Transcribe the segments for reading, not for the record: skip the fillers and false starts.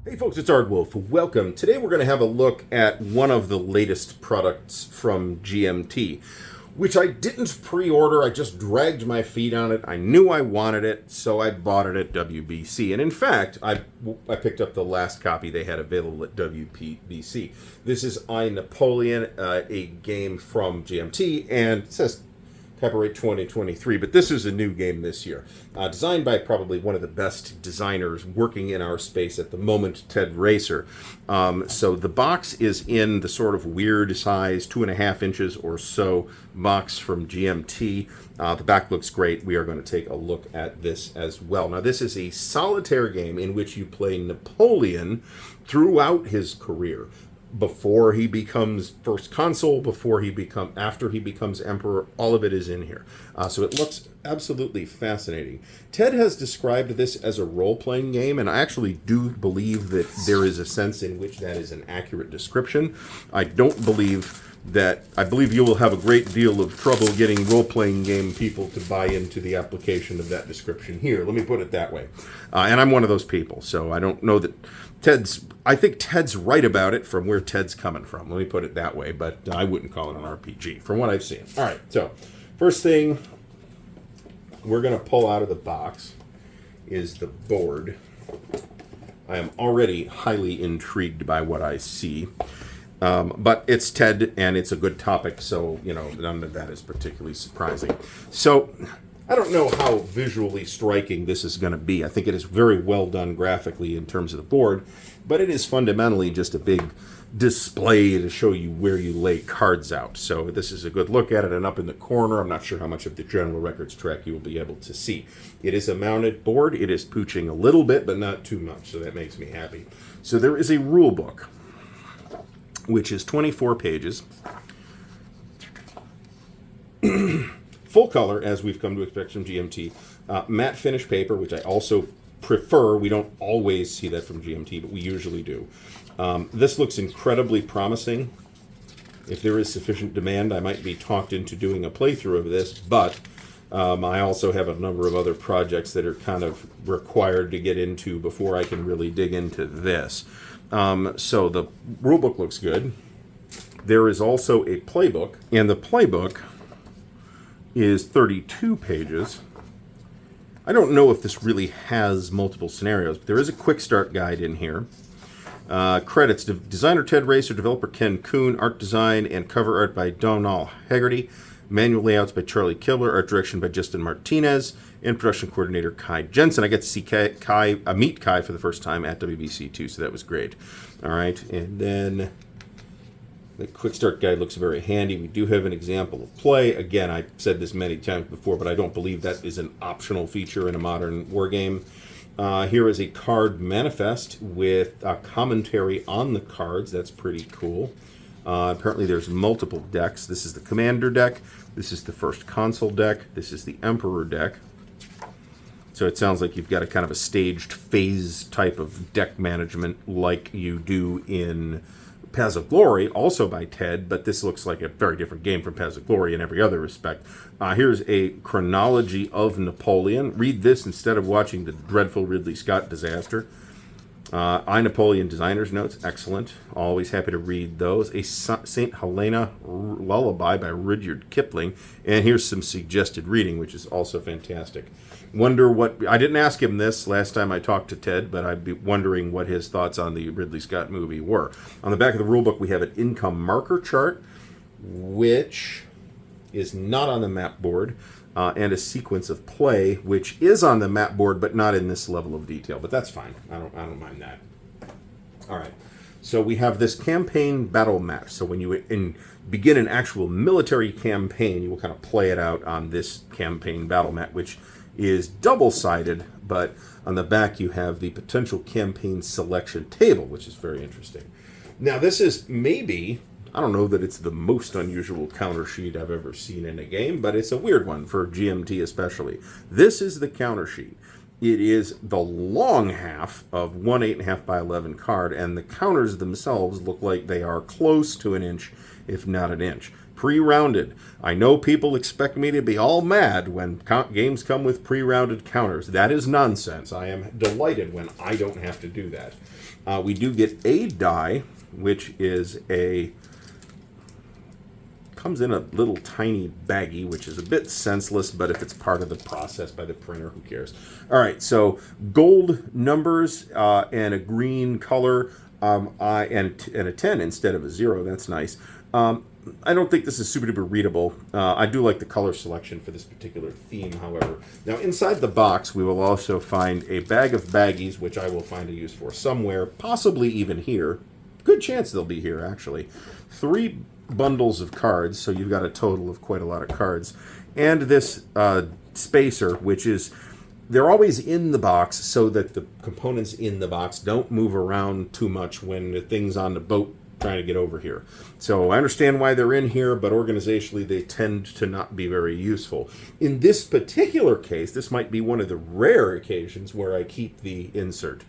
Hey folks, it's Ardwulf. Welcome. Today we're going to have a look at one of the latest products from GMT, which I didn't pre-order. I just dragged my feet on it. I knew I wanted it, so I bought it at WBC. And in fact, I picked up the last copy they had available at WBC. This is Napoleon, a game from GMT, and it says Copyright 2023, but this is a new game this year. Designed by probably one of the best designers working in our space at the moment, Ted Racer. So the box is in the sort of weird size, 2.5 inches or so box from GMT. The back looks great. We are going to take a look at this as well. Now, this is a solitaire game in which you play Napoleon throughout his career. Before he becomes first consul, after he becomes emperor, all of it is in here. So it looks absolutely fascinating. Ted has described this as a role-playing game, and I actually do believe that there is a sense in which that is an accurate description. I believe you will have a great deal of trouble getting role-playing game people to buy into the application of that description here. Let me put it that way. And I'm one of those people, so I don't know that I think Ted's right about it from where Ted's coming from. Let me put it that way, but I wouldn't call it an RPG from what I've seen. All right, so first thing we're going to pull out of the box is the board. I am already highly intrigued by what I see. But it's Ted, and it's a good topic, so, none of that is particularly surprising. So, I don't know how visually striking this is going to be. I think it is very well done graphically in terms of the board, but it is fundamentally just a big display to show you where you lay cards out. So this is a good look at it, and up in the corner, I'm not sure how much of the general records track you will be able to see. It is a mounted board. It is pooching a little bit, but not too much, so that makes me happy. So there is a rule book, which is 24 pages. Full color, as we've come to expect from GMT. Matte finish paper, which I also prefer. We don't always see that from GMT, but we usually do. This looks incredibly promising. If there is sufficient demand, I might be talked into doing a playthrough of this, but I also have a number of other projects that are kind of required to get into before I can really dig into this. So the rulebook looks good. There is also a playbook, and the playbook is 32 pages. I don't know if this really has multiple scenarios, but there is a quick start guide in here. Credits: designer Ted Racer, developer Ken Kuhn, art design and cover art by Donal Haggerty, manual layouts by Charlie Kibler, art direction by Justin Martinez, and production coordinator Kai Jensen. I get to see meet Kai for the first time at WBC too, so that was great. All right, and then the quick start guide looks very handy. We do have an example of play. Again, I've said this many times before, but I don't believe that is an optional feature in a modern war game. Here is a card manifest with a commentary on the cards. That's pretty cool. Apparently there's multiple decks. This is the commander deck. This is the first consul deck. This is the emperor deck. So it sounds like you've got a kind of a staged phase type of deck management like you do in Paths of Glory, also by Ted, but this looks like a very different game from Paths of Glory in every other respect. Here's a chronology of Napoleon. Read this instead of watching the dreadful Ridley Scott disaster. Napoleon designer's notes, excellent. Always happy to read those. A St. Helena lullaby by Rudyard Kipling, and here's some suggested reading, which is also fantastic. Wonder what I didn't ask him this last time I talked to Ted, but I'd be wondering what his thoughts on the Ridley Scott movie were. On the back of the rulebook, we have an income marker chart, which is not on the map board, and a sequence of play, which is on the map board, but not in this level of detail. But that's fine. I don't mind that. All right. So we have this campaign battle map. So when you begin an actual military campaign, you will kind of play it out on this campaign battle map, which is double-sided, but on the back you have the potential campaign selection table, which is very interesting. Now this is maybe, I don't know that it's the most unusual counter sheet I've ever seen in a game, but it's a weird one for GMT especially. This is the counter sheet. It is the long half of one 8.5 by 11 card, and the counters themselves look like they are close to an inch, if not an inch. Pre-rounded. I know people expect me to be all mad when games come with pre-rounded counters. That is nonsense. I am delighted when I don't have to do that. We do get a die, which is comes in a little tiny baggie, which is a bit senseless, but if it's part of the process by the printer, who cares? All right, so gold numbers and a green color, and a 10 instead of a 0. That's nice. I don't think this is super duper readable. I do like the color selection for this particular theme, however. Now, inside the box, we will also find a bag of baggies, which I will find a use for somewhere, possibly even here. Good chance they'll be here, actually. 3 bundles of cards, so you've got a total of quite a lot of cards. And this spacer, which is... They're always in the box so that the components in the box don't move around too much when the thing's on the boat trying to get over here. So I understand why they're in here, but organizationally they tend to not be very useful. In this particular case, this might be one of the rare occasions where I keep the insert.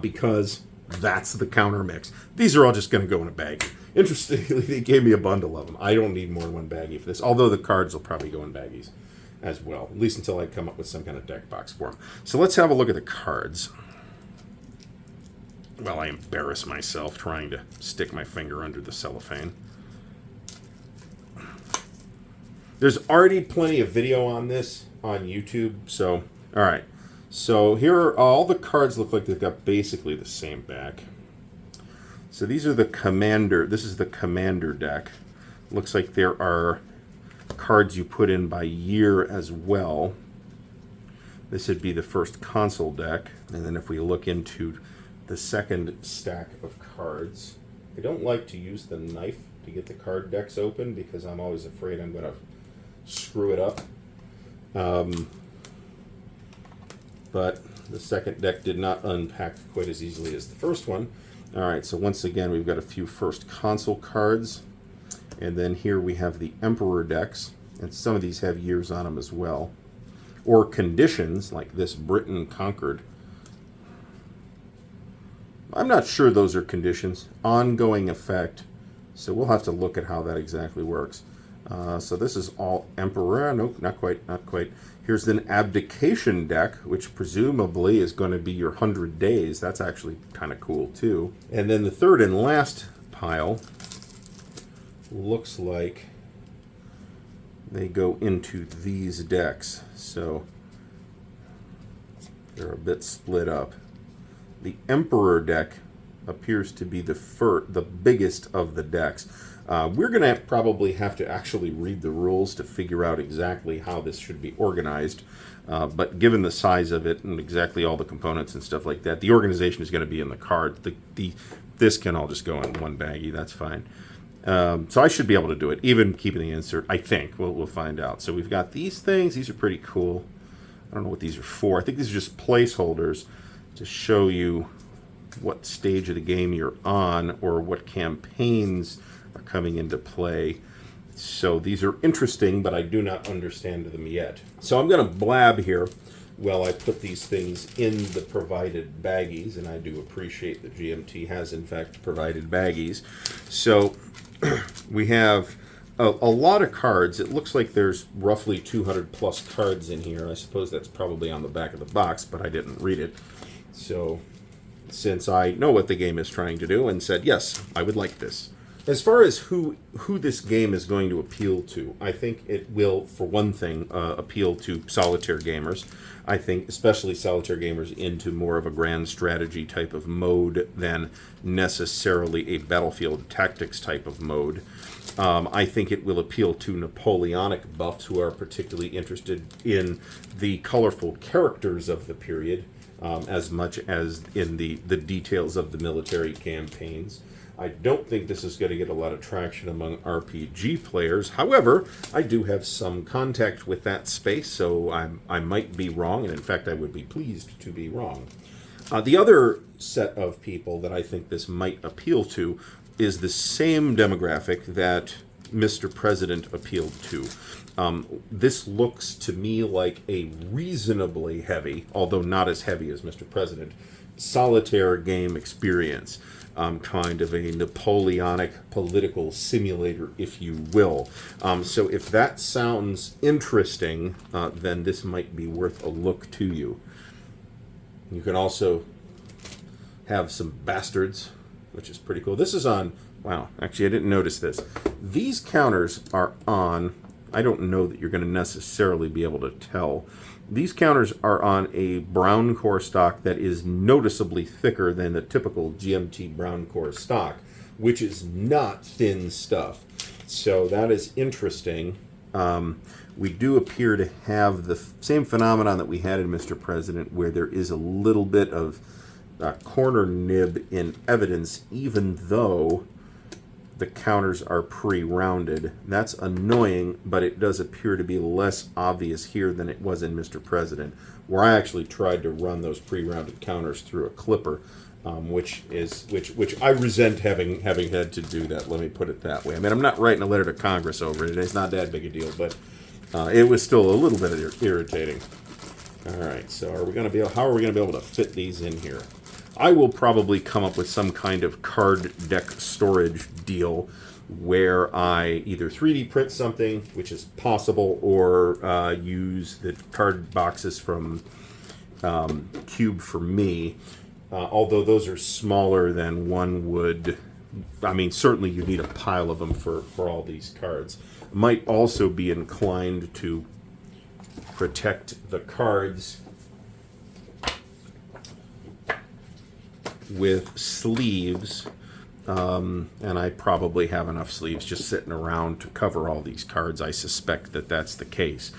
Because that's the counter mix. These are all just going to go in a bag. Interestingly, they gave me a bundle of them. I don't need more than one baggie for this, although the cards will probably go in baggies as well, at least until I come up with some kind of deck box for them. So let's have a look at the cards. Well, I embarrass myself trying to stick my finger under the cellophane. There's already plenty of video on this on YouTube, so, all right. So here are all the cards look like they've got basically the same back. So these are the Commander, this is the Commander deck. Looks like there are cards you put in by year as well. This would be the first console deck. And then if we look into the second stack of cards, I don't like to use the knife to get the card decks open because I'm always afraid I'm going to screw it up. But the second deck did not unpack quite as easily as the first one. All right, so once again, we've got a few first console cards. And then here we have the Emperor decks. And some of these have years on them as well. Or conditions, like this Britain Conquered. I'm not sure those are conditions. Ongoing effect. So we'll have to look at how that exactly works. So this is all Emperor. Nope, not quite, not quite. Here's an Abdication deck, which presumably is going to be your 100 days. That's actually kind of cool, too. And then the third and last pile looks like they go into these decks. So they're a bit split up. The Emperor deck appears to be the biggest of the decks. We're going to probably have to actually read the rules to figure out exactly how this should be organized. But given the size of it and exactly all the components and stuff like that, the organization is going to be in the card. This can all just go in one baggie. That's fine. So I should be able to do it, even keeping the insert, I think. We'll find out. So we've got these things. These are pretty cool. I don't know what these are for. I think these are just placeholders to show you what stage of the game you're on or what campaigns are coming into play. So these are interesting, but I do not understand them yet. So I'm going to blab here while I put these things in the provided baggies, and I do appreciate that GMT has in fact provided baggies. So we have a lot of cards. It looks like there's roughly 200 plus cards in here. I suppose that's probably on the back of the box, but I didn't read it. So since I know what the game is trying to do and said, yes, I would like this. As far as who this game is going to appeal to, I think it will, for one thing, appeal to solitaire gamers. I think especially solitaire gamers into more of a grand strategy type of mode than necessarily a battlefield tactics type of mode. I think it will appeal to Napoleonic buffs who are particularly interested in the colorful characters of the period, as much as in the details of the military campaigns. I don't think this is going to get a lot of traction among RPG players. However, I do have some contact with that space, so I might be wrong, and in fact I would be pleased to be wrong. The other set of people that I think this might appeal to is the same demographic that Mr. President appealed to. This looks to me like a reasonably heavy, although not as heavy as Mr. President, solitaire game experience. kind of a Napoleonic political simulator, if you will. So if that sounds interesting, then this might be worth a look to you. You can also have some bastards, which is pretty cool. This is on, wow, actually I didn't notice this. These counters are on, I don't know that you're going to necessarily be able to tell. These counters are on a brown core stock that is noticeably thicker than the typical GMT brown core stock, which is not thin stuff. So that is interesting. We do appear to have the same phenomenon that we had in Mr. President, where there is a little bit of corner nib in evidence, even though the counters are pre-rounded. That's annoying, but it does appear to be less obvious here than it was in Mr. President, where I actually tried to run those pre-rounded counters through a clipper, which I resent having had to do that. Let me put it that way. I mean, I'm not writing a letter to Congress over it. It's not that big a deal, but it was still a little bit irritating. All right, so how are we going to be able to fit these in here? I will probably come up with some kind of card deck storage deal where I either 3D print something, which is possible, or use the card boxes from Cube for Me. Although those are smaller than one would. I mean, certainly you need a pile of them for all these cards. Might also be inclined to protect the cards with sleeves, and I probably have enough sleeves just sitting around to cover all these cards. I suspect that that's the case.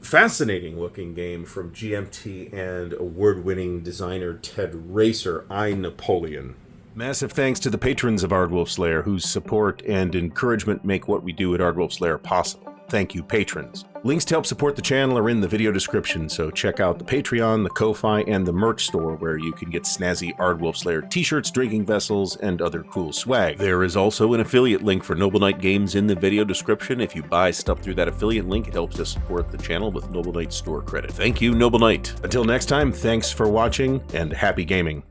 Fascinating looking game from GMT and award-winning designer Ted Racer, Napoleon. Massive thanks to the patrons of Ardwulf's Lair, whose support and encouragement make what we do at Ardwulf's Lair possible. Thank you, patrons. Links to help support the channel are in the video description, so check out the Patreon, the Ko-Fi, and the merch store, where you can get snazzy Ardwulf's Lair t-shirts, drinking vessels, and other cool swag. There is also an affiliate link for Noble Knight Games in the video description. If you buy stuff through that affiliate link, it helps to support the channel with Noble Knight store credit. Thank you, Noble Knight. Until next time, thanks for watching, and happy gaming.